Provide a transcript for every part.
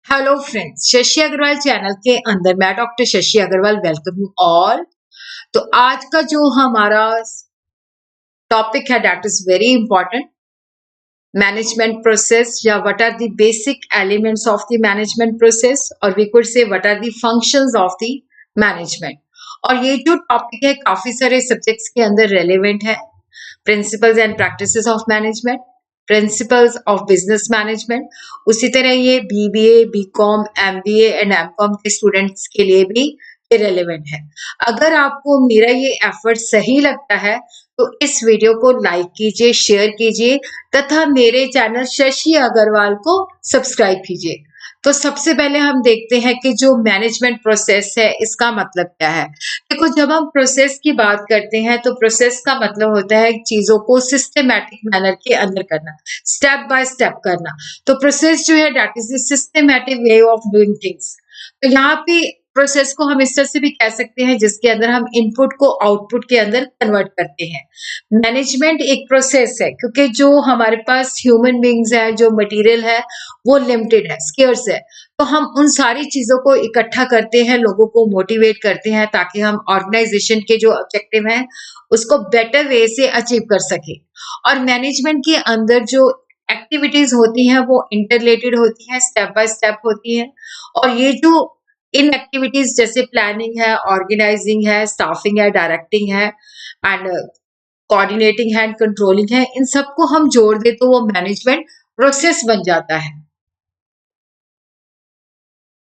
Hello friends, Shashi Agarwal channel के अंदर मैं doctor Shashi Agarwal welcome you all. तो आज का जो हमारा टॉपिक है that is very important, management process या what are the basic elements of the management process और we could say what are the functions of the management. और ये जो टॉपिक है काफी सारे सब्जेक्ट्स के अंदर रेलेवेंट है। Principles and practices of management, principles of business management, उसी तरह ये BBA, BCom, MBA and MCom के स्टूडेंट्स के लिए भी रेलेवेंट है। अगर आपको मेरा ये एफर्ट सही लगता है तो इस वीडियो को लाइक कीजिए, शेयर कीजिए तथा मेरे चैनल शशि अग्रवाल को सब्सक्राइब कीजिए। तो सबसे पहले हम देखते हैं कि जो मैनेजमेंट प्रोसेस है इसका मतलब क्या है। देखो, जब हम प्रोसेस की बात करते हैं तो प्रोसेस का मतलब होता है चीजों को सिस्टमैटिक मैनर के अंदर करना, स्टेप बाय स्टेप करना। तो प्रोसेस जो है that is the systematic way of doing things. तो यहाँ पे प्रोसेस को हम इस तरह से भी कह सकते हैं जिसके अंदर हम इनपुट को आउटपुट के अंदर कन्वर्ट करते हैं। मैनेजमेंट एक प्रोसेस है क्योंकि जो हमारे पास ह्यूमन बींग्स है, जो मटेरियल है वो लिमिटेड है, स्केर्स है। तो हम उन सारी चीजों को इकट्ठा करते हैं, लोगों को मोटिवेट करते हैं ताकि हम ऑर्गेनाइजेशन के जो ऑब्जेक्टिव हैं उसको बेटर वे से अचीव कर सके। और मैनेजमेंट के अंदर जो एक्टिविटीज होती हैं वो इंटरलेटेड होती हैं, स्टेप बाय स्टेप होती हैं। और ये जो इन एक्टिविटीज जैसे प्लानिंग है, ऑर्गेनाइजिंग है, स्टाफिंग है, डायरेक्टिंग है एंड कोऑर्डिनेटिंग है एंड कंट्रोलिंग है, इन सबको हम जोड़ दे तो वो मैनेजमेंट प्रोसेस बन जाता है।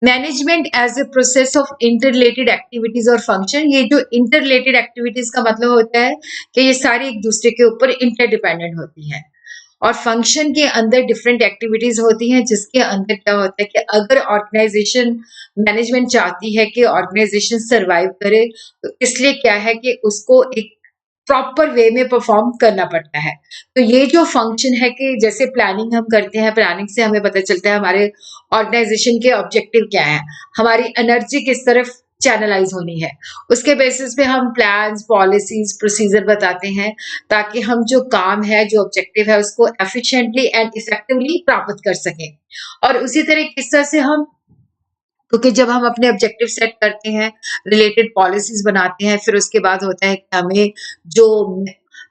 Management as a process of interrelated activities और फंक्शन। ये जो इंटरलेटेड एक्टिविटीज का मतलब होता है कि ये सारी एक दूसरे के ऊपर इंटरडिपेंडेंट होती हैं। और फंक्शन के अंदर डिफरेंट एक्टिविटीज होती हैं जिसके अंदर क्या होता है कि अगर ऑर्गेनाइजेशन मैनेजमेंट चाहती है कि ऑर्गेनाइजेशन सरवाइव करे तो इसलिए क्या है कि उसको एक प्रॉपर वे में परफॉर्म करना पड़ता है। तो ये जो फंक्शन है कि जैसे प्लानिंग हम करते हैं, प्लानिंग से हमें पता चलता है हमारे ऑर्गेनाइजेशन के ऑब्जेक्टिव क्या है, हमारी एनर्जी किस तरफ चैनलाइज होनी है। उसके बेसिस पे हम प्लान्स, पॉलिसीज, प्रोसीजर बताते हैं ताकि हम जो काम है, जो ऑब्जेक्टिव है उसको एफिशिएंटली एंड इफेक्टिवली प्राप्त कर सकें। और उसी तरह किस तरह से हम, क्योंकि जब हम अपने ऑब्जेक्टिव सेट करते हैं, रिलेटेड पॉलिसीज बनाते हैं, फिर उसके बाद होता है कि हमें जो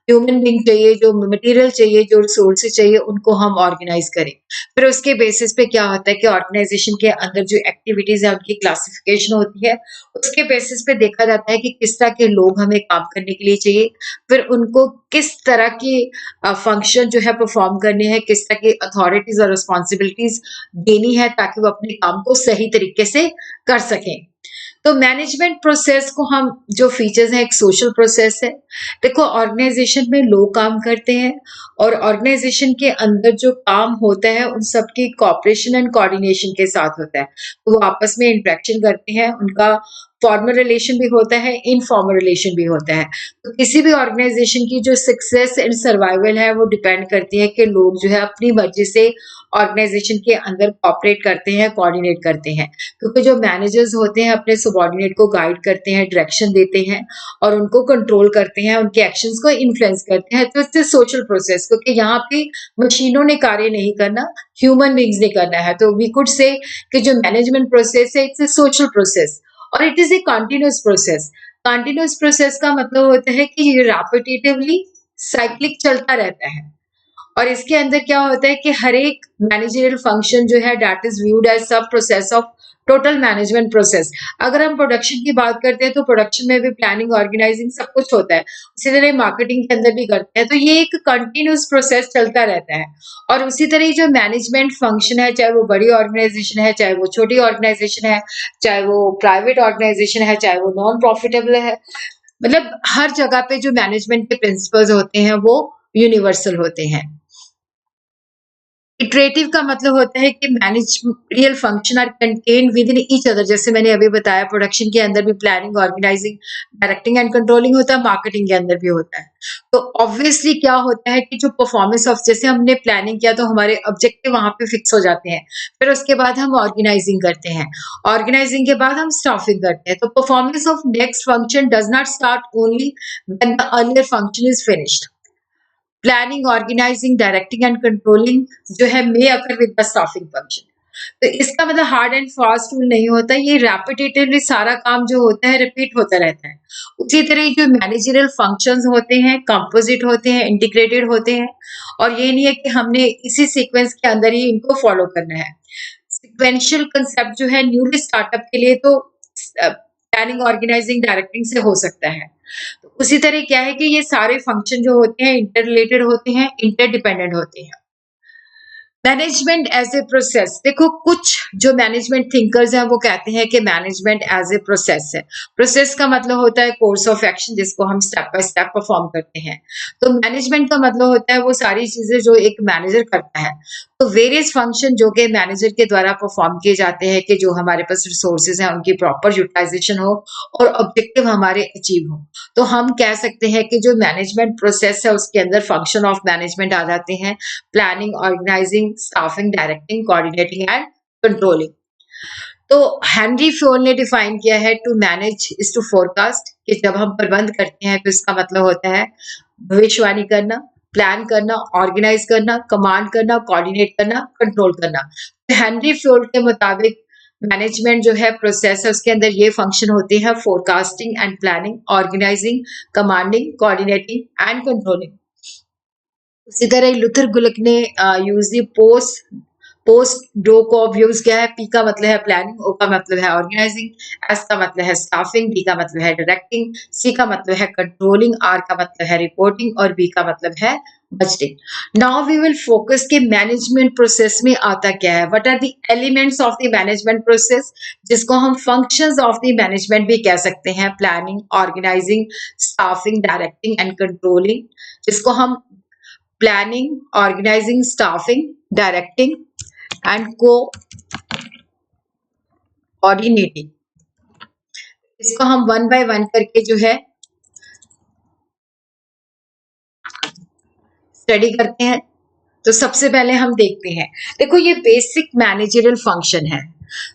ह्यूमन बींग चाहिए, जो मटेरियल चाहिए, जो रिसोर्सेज चाहिए, उनको हम ऑर्गेनाइज करें। फिर उसके बेसिस पे क्या होता है कि ऑर्गेनाइजेशन के अंदर जो एक्टिविटीज है उनकी क्लासिफिकेशन होती है। उसके बेसिस पे देखा जाता है कि किस तरह के लोग हमें काम करने के लिए चाहिए, फिर उनको किस तरह की फंक्शन जो है परफॉर्म करने हैं, किस तरह की अथॉरिटीज और रिस्पॉन्सिबिलिटीज देनी है ताकि वो अपने काम को सही तरीके से कर सकें। तो मैनेजमेंट प्रोसेस को हम जो फीचर्स हैं, एक सोशल प्रोसेस है। देखो, ऑर्गेनाइजेशन में लोग काम करते हैं और ऑर्गेनाइजेशन के अंदर जो काम होता है उन सबकी कोऑपरेशन एंड कोऑर्डिनेशन के साथ होता है। तो वो आपस में इंटरेक्शन करते हैं, उनका फॉर्मल रिलेशन भी होता है, इनफॉर्मल रिलेशन भी होता है। तो किसी भी ऑर्गेनाइजेशन की जो सक्सेस एंड सर्वाइवल है वो डिपेंड करती है कि लोग जो है अपनी मर्जी से ऑर्गेनाइजेशन के अंदर कोऑपरेट करते हैं, कोऑर्डिनेट करते हैं। क्योंकि जो मैनेजर्स होते हैं अपने सबऑर्डिनेट को गाइड करते हैं, डायरेक्शन देते हैं और उनको कंट्रोल करते हैं, उनके एक्शंस को इन्फ्लुएंस करते हैं। तो इट्स सोशल प्रोसेस, क्योंकि यहाँ पे मशीनों ने कार्य नहीं करना, ह्यूमन बींग्स ने करना है। तो वी कुड से कि जो मैनेजमेंट प्रोसेस है इट्स ए सोशल प्रोसेस और it is a continuous process. Continuous process का मतलब होता है कि ये रैपिटेटिवली साइक्लिक चलता रहता है। और इसके अंदर क्या होता है कि हर एक मैनेजरियल फंक्शन जो है दैट इज व्यूड एज सब process of total management process. अगर हम प्रोडक्शन की बात करते हैं तो प्रोडक्शन में भी प्लानिंग, ऑर्गेनाइजिंग सब कुछ होता है। उसी तरह मार्केटिंग के अंदर भी करते हैं। तो ये एक कंटिन्यूस प्रोसेस चलता रहता है। और उसी तरह जो मैनेजमेंट फंक्शन है, चाहे वो बड़ी ऑर्गेनाइजेशन है, चाहे वो छोटी ऑर्गेनाइजेशन है, चाहे वो प्राइवेट ऑर्गेनाइजेशन है, चाहे वो नॉन प्रॉफिटेबल है, मतलब हर जगह पे जो मैनेजमेंट के प्रिंसिपल्स होते हैं वो यूनिवर्सल होते हैं। इटरेटिव का मतलब होता है कि managerial function are contained within each other. जैसे मैंने अभी बताया, प्रोडक्शन के अंदर भी planning, organizing, directing and controlling होता है, मार्केटिंग के अंदर भी होता है। तो ऑब्वियसली क्या होता है कि जो परफॉर्मेंस ऑफ, जैसे हमने प्लानिंग किया तो हमारे ऑब्जेक्टिव वहां पे फिक्स हो जाते हैं। फिर उसके बाद हम ऑर्गेनाइजिंग करते हैं, ऑर्गेनाइजिंग के बाद हम स्टाफिंग करते हैं। तो performance of next function does not start only when the earlier function is finished. Planning, organizing, directing and controlling जो है may occur with the staffing function. तो इसका मतलब हार्ड एंड फास्ट रूल नहीं होता, ये रेपिटेटिवली सारा काम जो होता है रिपीट होता रहता है। उसी तरह जो मैनेजरियल फंक्शंस होते हैं कंपोजिट होते हैं, इंटीग्रेटेड होते हैं, और ये नहीं है कि हमने इसी सीक्वेंस के अंदर ही इनको फॉलो करना है। सिक्वेंशियल कंसेप्ट जो है न्यूली स्टार्टअप के लिए तो प्लानिंग, ऑर्गेनाइजिंग, डायरेक्टिंग से हो सकता है। तो उसी तरह क्या है कि ये सारे फंक्शन जो होते हैं इंटर रिलेटेड होते हैं, इंटरडिपेंडेंट होते हैं। मैनेजमेंट एज ए प्रोसेस, देखो कुछ जो मैनेजमेंट थिंकर्स हैं वो कहते हैं कि मैनेजमेंट एज ए प्रोसेस है। प्रोसेस का मतलब होता है कोर्स ऑफ एक्शन जिसको हम स्टेप बाय स्टेप परफॉर्म करते हैं। तो मैनेजमेंट का मतलब होता है वो सारी चीजें जो एक मैनेजर करता है। तो वेरियस फंक्शन जो कि मैनेजर के द्वारा परफॉर्म किए जाते हैं कि जो हमारे पास रिसोर्सेज हैं उनकी प्रॉपर यूटिलाइजेशन हो और ऑब्जेक्टिव हमारे अचीव हो। तो हम कह सकते हैं कि जो मैनेजमेंट प्रोसेस है उसके अंदर फंक्शन ऑफ मैनेजमेंट आ जाते हैं, planning, organizing, staffing, directing, coordinating and controlling. तो हेनरी फ्योल ने डिफाइन किया है to manage is to forecast, कि जब हम प्रबंध करते हैं तो इसका मतलब होता है भविष्यवाणी करना, प्लान करना, ऑर्गेनाइज करना, कमांड करना, कोऑर्डिनेट करना, कंट्रोल करना। तो हेनरी फ्योल के मुताबिक मैनेजमेंट जो है प्रोसेस है उसके अंदर ये फंक्शन होते हैं forecasting and planning, organizing, commanding, coordinating and controlling. उसी तरह लुथर गुलिक ने यूज दी पोस्ट डो को अब यूज किया है। पी का मतलब है प्लानिंग, ओ का मतलब है ऑर्गेनाइजिंग, एस का मतलब है स्टाफिंग, डी का मतलब है डायरेक्टिंग, सी का मतलब है कंट्रोलिंग, आर का मतलब है रिपोर्टिंग और बी का मतलब है budgeting. Now we will focus कि मैनेजमेंट प्रोसेस में आता क्या है, what are the elements of the management process, जिसको हम फंक्शंस ऑफ द मैनेजमेंट भी कह सकते हैं, planning, organizing, staffing, directing and controlling, जिसको हम planning, organizing, staffing, directing and coordinating, इसको हम वन बाय वन करके जो है स्टडी करते हैं। तो सबसे पहले हम देखते हैं, देखो ये बेसिक मैनेजरियल फंक्शन है।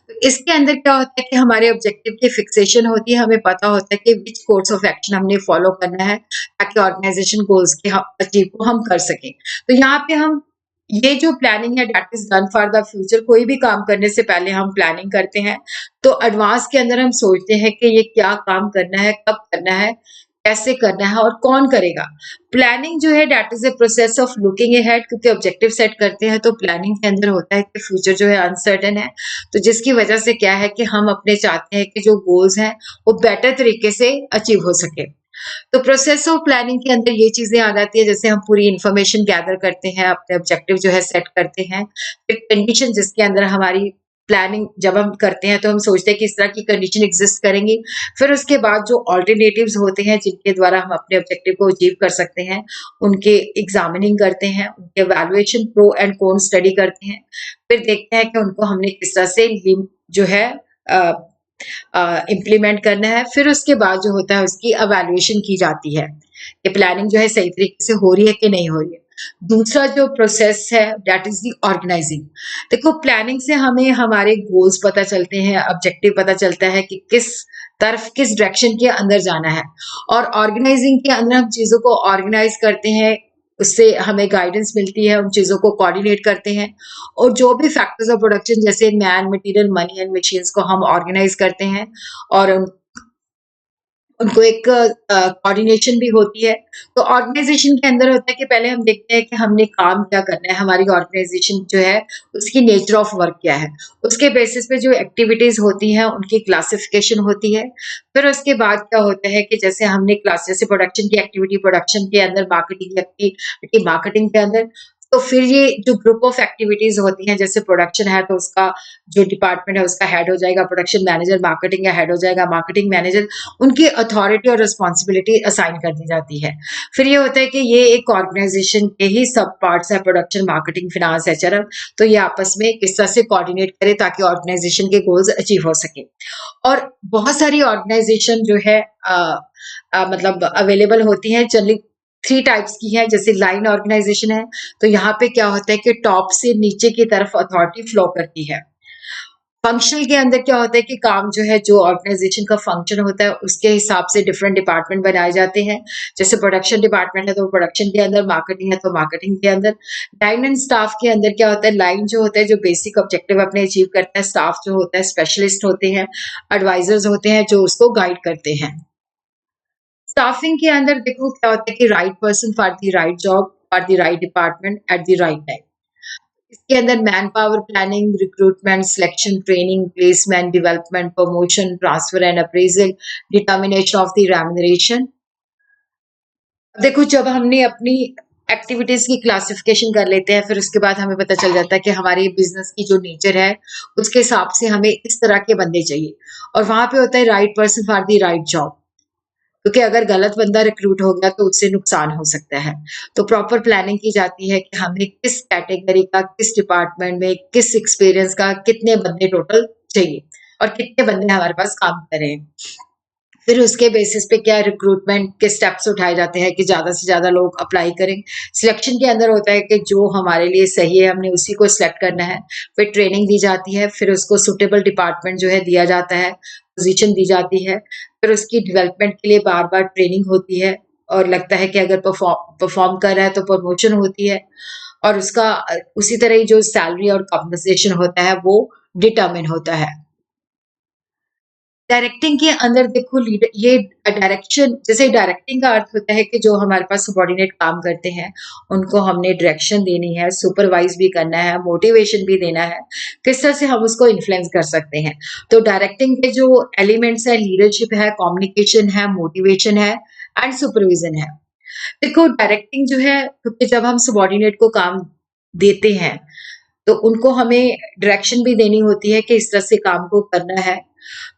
तो इसके अंदर क्या होता है कि हमारे ऑब्जेक्टिव की फिक्सेशन होती है, हमें पता होता है कि विच कोर्स ऑफ एक्शन हमने फॉलो करना है ताकि ऑर्गेनाइजेशन गोल्स के अचीव को हम कर सकें। तो यहाँ पे हम ये जो प्लानिंग है that is done for the future, कोई भी काम करने से पहले हम प्लानिंग करते हैं। तो एडवांस के अंदर हम सोचते हैं कि ये क्या काम करना है, कब करना है, कैसे करना है और कौन करेगा। प्लानिंग जो है that is a process of looking ahead, क्योंकि ऑब्जेक्टिव सेट करते हैं तो प्लानिंग के अंदर होता है कि फ्यूचर जो है अनसर्टेन है, तो जिसकी वजह से क्या है कि हम अपने चाहते हैं कि जो गोल्स हैं वो बेटर तरीके से अचीव हो सके। तो प्रोसेस ऑफ प्लानिंग के अंदर ये चीजें आ जाती है, जैसे हम पूरी इंफॉर्मेशन गैदर करते हैं, अपने ऑब्जेक्टिव जो है सेट करते हैं, फिर कंडीशन जिसके अंदर हमारी प्लानिंग जब हम करते हैं तो हम सोचते हैं कि इस तरह की कंडीशन एग्जिस्ट करेंगी। फिर उसके बाद जो ऑल्टरनेटिव्स होते हैं जिनके द्वारा हम अपने ऑब्जेक्टिव को अचीव कर सकते हैं, उनके एग्जामिनिंग करते हैं, उनके valuation, pro and con study करते हैं। फिर देखते हैं कि उनको हमने किस तरह से जो है इम्प्लीमेंट करना है। फिर उसके बाद जो होता है उसकी अवैल्यूएशन की जाती है कि प्लानिंग जो है सही तरीके से हो रही है कि नहीं हो रही है। दूसरा जो प्रोसेस है दैट इज दी ऑर्गेनाइजिंग। देखो प्लानिंग से हमें हमारे गोल्स पता चलते हैं, ऑब्जेक्टिव पता चलता है कि किस तरफ, किस डायरेक्शन के अंदर जाना है। और ऑर्गेनाइजिंग के अंदर हम चीजों को ऑर्गेनाइज करते हैं, उससे हमें गाइडेंस मिलती है, उन चीजों को कोऑर्डिनेट करते हैं, और जो भी फैक्टर्स ऑफ प्रोडक्शन जैसे man, material, money and machines को हम ऑर्गेनाइज करते हैं और उनको एक कोऑर्डिनेशन भी होती है। तो ऑर्गेनाइजेशन के अंदर होता है कि पहले हम देखते हैं कि हमने काम क्या करना है, हमारी ऑर्गेनाइजेशन जो है उसकी नेचर ऑफ वर्क क्या है, उसके बेसिस पे जो एक्टिविटीज होती हैं उनकी क्लासिफिकेशन होती है। फिर उसके बाद क्या होता है कि जैसे हमने क्लास, जैसे प्रोडक्शन की एक्टिविटी, प्रोडक्शन के अंदर मार्केटिंग की एक्टिविटी, मार्केटिंग के अंदर, तो फिर ये जो ग्रुप ऑफ एक्टिविटीज होती हैं, जैसे प्रोडक्शन है तो उसका जो डिपार्टमेंट है उसका हेड हो जाएगा प्रोडक्शन मैनेजर, मार्केटिंग का हेड हो जाएगा मार्केटिंग मैनेजर, उनकी अथॉरिटी और रिस्पॉन्सिबिलिटी असाइन कर दी जाती है। फिर ये होता है कि ये एक ऑर्गेनाइजेशन के ही सब पार्ट्स है, प्रोडक्शन, मार्केटिंग, फिनांस, एचआरएम, तो ये आपस में किस तरह से कोऑर्डिनेट करे ताकि ऑर्गेनाइजेशन के गोल्स अचीव हो सके। और बहुत सारी ऑर्गेनाइजेशन जो है मतलब अवेलेबल होती हैं, जनरली 3 टाइप्स की है। जैसे लाइन ऑर्गेनाइजेशन है, तो यहाँ पे क्या होता है कि टॉप से नीचे की तरफ अथॉरिटी फ्लो करती है। फंक्शनल के अंदर क्या होता है कि काम जो है, जो ऑर्गेनाइजेशन का फंक्शन होता है उसके हिसाब से डिफरेंट डिपार्टमेंट बनाए जाते हैं। जैसे प्रोडक्शन डिपार्टमेंट है तो प्रोडक्शन के अंदर, मार्केटिंग है तो मार्केटिंग के अंदर, लाइन एंड स्टाफ के अंदर क्या होता है, लाइन जो होता है जो बेसिक ऑब्जेक्टिव अपने अचीव करता है, स्टाफ जो होता है स्पेशलिस्ट होते हैं, एडवाइजर्स होते हैं जो उसको गाइड करते हैं। स्टाफिंग के अंदर देखो क्या होता है कि right person for the right job for the right department at the right time. इसके अंदर man power planning, recruitment, selection, training, placement, development, promotion, transfer and appraisal, determination of the remuneration. देखो जब हमने अपनी एक्टिविटीज की classification कर लेते हैं, फिर उसके बाद हमें पता चल जाता है कि हमारे बिजनेस की जो नेचर है उसके हिसाब से हमें इस तरह के बंदे चाहिए, और वहां पे होता है right person for the right job. क्योंकि अगर गलत बंदा रिक्रूट हो गया तो उससे नुकसान हो सकता है। तो प्रॉपर प्लानिंग की जाती है कि हमें किस कैटेगरी का, किस डिपार्टमेंट में, किस एक्सपीरियंस का कितने बंदे टोटल चाहिए और कितने बंदे हमारे पास काम करें। फिर उसके बेसिस पे क्या रिक्रूटमेंट के स्टेप्स उठाए जाते हैं कि ज्यादा से ज्यादा लोग अप्लाई करें। सिलेक्शन के अंदर होता है कि जो हमारे लिए सही है हमने उसी को सिलेक्ट करना है। फिर ट्रेनिंग दी जाती है, फिर उसको सुटेबल डिपार्टमेंट जो है दिया जाता है, पोजीशन दी जाती है। फिर उसकी डेवलपमेंट के लिए बार बार ट्रेनिंग होती है, और लगता है कि अगर परफॉर्म कर रहा है तो प्रमोशन होती है, और उसका उसी तरह ही जो सैलरी और कॉम्पनसेशन होता है वो डिटर्मिन होता है। डायरेक्टिंग के अंदर देखो लीडर, ये डायरेक्शन, जैसे डायरेक्टिंग का अर्थ होता है कि जो हमारे पास सबॉर्डिनेट काम करते हैं उनको हमने डायरेक्शन देनी है, सुपरवाइज भी करना है, मोटिवेशन भी देना है, किस तरह से हम उसको इन्फ्लुएंस कर सकते हैं। तो डायरेक्टिंग के जो एलिमेंट्स है, लीडरशिप है, कम्युनिकेशन है, मोटिवेशन है एंड सुपरविजन है। देखो डायरेक्टिंग जो है, क्योंकि जब हम सबॉर्डिनेट को काम देते हैं तो उनको हमें डायरेक्शन भी देनी होती है कि इस तरह से काम को करना है।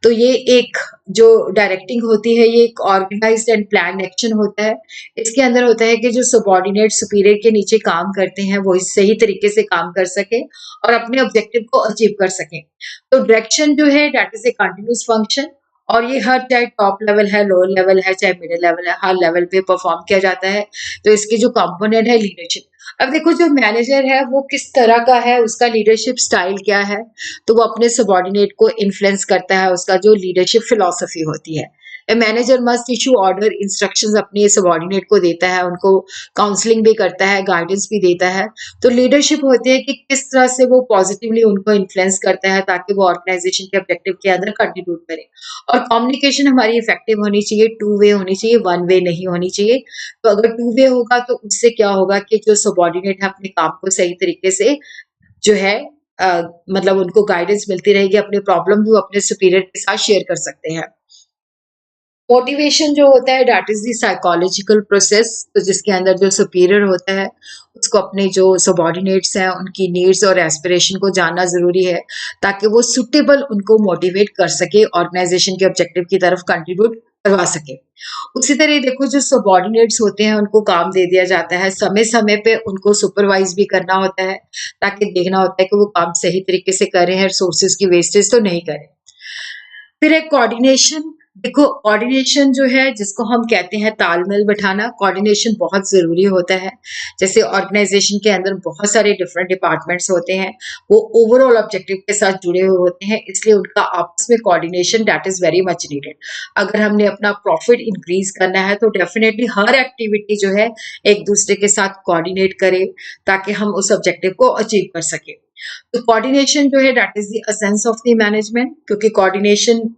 तो ये एक जो डायरेक्टिंग होती है ये एक ऑर्गेनाइज्ड एंड प्लान एक्शन होता है। इसके अंदर होता है कि जो सबॉर्डिनेट सुपीरियर के नीचे काम करते हैं वो इस सही तरीके से काम कर सके और अपने ऑब्जेक्टिव को अचीव कर सके। तो डायरेक्शन जो है that is a continuous function, और ये हर चाहे टॉप लेवल है, लोअर लेवल है, चाहे मिडिल लेवल है, हर लेवल पे परफॉर्म किया जाता है। तो इसके जो कंपोनेंट है लीडरशिप। अब देखो जो मैनेजर है वो किस तरह का है, उसका लीडरशिप स्टाइल क्या है, तो वो अपने सबॉर्डिनेट को इन्फ्लुएंस करता है, उसका जो लीडरशिप फिलॉसफी होती है। A manager must issue order, instructions अपने सबॉर्डिनेट को देता है, उनको काउंसलिंग भी करता है, गाइडेंस भी देता है। तो लीडरशिप होती है कि किस तरह से वो पॉजिटिवली उनको इन्फ्लुएंस करता है ताकि वो ऑर्गेनाइजेशन के ऑब्जेक्टिव के अंदर कंट्रीब्यूट करे। और कम्युनिकेशन हमारी इफेक्टिव होनी चाहिए, टू वे होनी चाहिए, वन वे नहीं होनी चाहिए। तो अगर टू वे होगा तो उससे क्या होगा कि जो सबॉर्डिनेट है अपने काम को सही तरीके से जो है मतलब उनको गाइडेंस मिलती रहेगी, अपने प्रॉब्लम भी वो अपने सुपीरियर के साथ शेयर कर सकते हैं। मोटिवेशन जो होता है that is the psychological process, तो जिसके अंदर जो सुपीरियर होता है उसको अपने जो सबॉर्डिनेट्स हैं उनकी नीड्स और एस्पिरेशन को जानना जरूरी है ताकि वो सुटेबल उनको मोटिवेट कर सके, ऑर्गेनाइजेशन के ऑब्जेक्टिव की तरफ कंट्रीब्यूट करवा सके। उसी तरह देखो जो सबॉर्डिनेट्स होते हैं उनको काम दे दिया जाता है, समय समय पे उनको सुपरवाइज भी करना होता है ताकि देखना होता है कि वो काम सही तरीके से कर रहे हैं, रिसोर्सेज की वेस्टेज तो नहीं करें। फिर एक कोऑर्डिनेशन। देखो कोऑर्डिनेशन जो है जिसको हम कहते हैं तालमेल बिठाना, कोऑर्डिनेशन बहुत जरूरी होता है। जैसे ऑर्गेनाइजेशन के अंदर बहुत सारे डिफरेंट डिपार्टमेंट्स होते हैं, वो ओवरऑल ऑब्जेक्टिव के साथ जुड़े हुए होते हैं, इसलिए उनका आपस में coordination that is very much needed. अगर हमने अपना प्रॉफिट इंक्रीज करना है तो डेफिनेटली हर एक्टिविटी जो है एक दूसरे के साथ कोऑर्डिनेट करे ताकि हम उस ऑब्जेक्टिव को अचीव कर सके। तो कोऑर्डिनेशन जो है that is the essence of the management, क्योंकि कोऑर्डिनेशन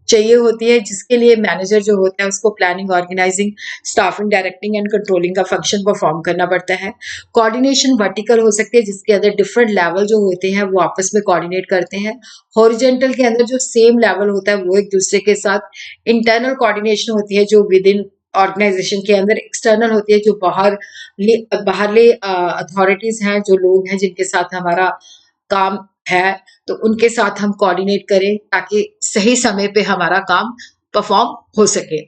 चाहिए होती है जिसके लिए मैनेजर जो होता है उसको planning, organizing, staffing, directing and controlling का फंक्शन परफॉर्म करना पड़ता है। कोऑर्डिनेशन वर्टिकल हो सकती है जिसके अंदर डिफरेंट लेवल जो होते हैं वो आपस में कोऑर्डिनेट करते हैं। हॉरिजॉन्टल के अंदर जो सेम लेवल होता है वो एक दूसरे के साथ। इंटरनल कोऑर्डिनेशन होती है जो विद इन ऑर्गेनाइजेशन के अंदर। एक्सटर्नल होती है जो बाहरले अथॉरिटीज हैं, जो लोग हैं जिनके साथ हमारा काम है, तो उनके साथ हम कोऑर्डिनेट करें ताकि सही समय पे हमारा काम परफॉर्म हो सके।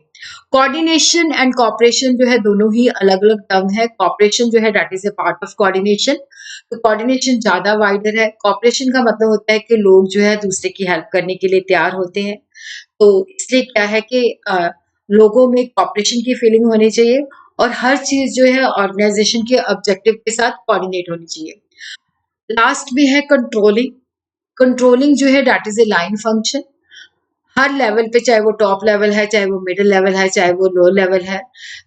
कोऑर्डिनेशन एंड कोऑपरेशन जो है दोनों ही अलग अलग टर्म है। कोऑपरेशन जो है that is a part of coordination. तो कोऑर्डिनेशन ज्यादा वाइडर है। कोऑपरेशन का मतलब होता है कि लोग जो है दूसरे की हेल्प करने के लिए तैयार होते हैं। तो इसलिए क्या है कि लोगों में कोऑपरेशन की फीलिंग होनी चाहिए और हर चीज जो है ऑर्गेनाइजेशन के ऑब्जेक्टिव के साथ कोऑर्डिनेट होनी चाहिए। लास्ट में है कंट्रोलिंग। कंट्रोलिंग जो है that is a line function. Her level पे, चाहे वो टॉप लेवल है, चाहे वो मिडिल लेवल है, चाहे वो लो लेवल है,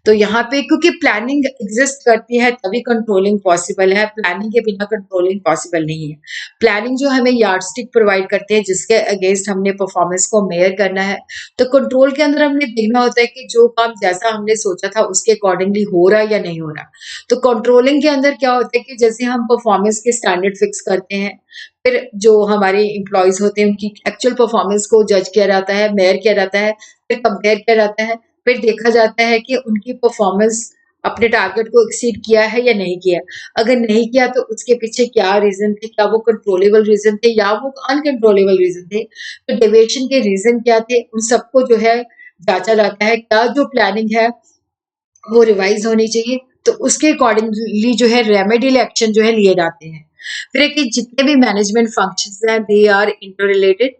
तो यहाँ पे क्योंकि प्लानिंग एग्जिस्ट करती है तभी कंट्रोलिंग पॉसिबल है, प्लानिंग के बिना कंट्रोलिंग पॉसिबल नहीं है। प्लानिंग जो हमें यार्डस्टिक प्रोवाइड करते हैं जिसके अगेंस्ट हमने परफॉर्मेंस को मेयर करना है, तो कंट्रोल के अंदर हमने देखना होता है कि जो काम जैसा हमने सोचा था उसके अकॉर्डिंगली हो रहा है या नहीं हो रहा। तो कंट्रोलिंग के अंदर क्या होता है कि जैसे हम परफॉर्मेंस के स्टैंडर्ड फिक्स करते हैं, फिर जो हमारे एम्प्लॉइज होते हैं उनकी एक्चुअल परफॉर्मेंस को जज किया जाता है, मेयर किया जाता है, फिर कंपेयर किया जाता है, फिर देखा जाता है कि उनकी परफॉर्मेंस अपने टारगेट को एक्सीड किया है या नहीं किया। अगर नहीं किया तो उसके पीछे क्या रीजन थे, क्या वो कंट्रोलेबल रीजन थे या वो अनकंट्रोलेबल रीजन थे, तो डेविएशन के रीजन क्या थे, उन सबको जो है जांचा जाता है। क्या जो प्लानिंग है वो रिवाइज होनी चाहिए, तो उसके अकॉर्डिंगली जो है रेमेडियल एक्शन जो है लिए जाते हैं। फिर है कि जितने भी मैनेजमेंट फंक्शंस हैं दे आर इंटर रिलेटेड,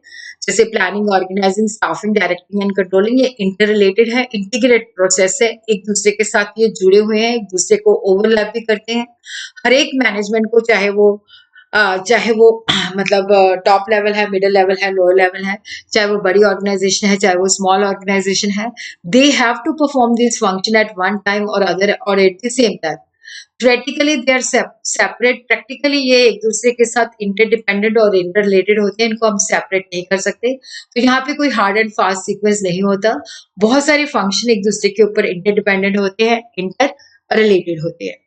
जैसे planning, organizing, staffing, directing and controlling, ये इंटर रिलेटेड है, इंटीग्रेट प्रोसेस है, एक दूसरे के साथ ये जुड़े हुए हैं, एक दूसरे को ओवरलैप भी करते हैं। हर एक मैनेजमेंट को चाहे वो मतलब टॉप लेवल है, मिडिल लेवल है, लोअर लेवल है, चाहे वो बड़ी ऑर्गेनाइजेशन है, चाहे वो स्मॉल ऑर्गेनाइजेशन है, they have to perform this function at one time or other or at the same time. Theoretically they are separate, practically ये एक दूसरे के साथ interdependent और interrelated होते हैं, इनको हम separate नहीं कर सकते। तो यहाँ पे कोई hard and fast sequence नहीं होता, बहुत सारे function एक दूसरे के ऊपर interdependent होते हैं, inter related होते हैं।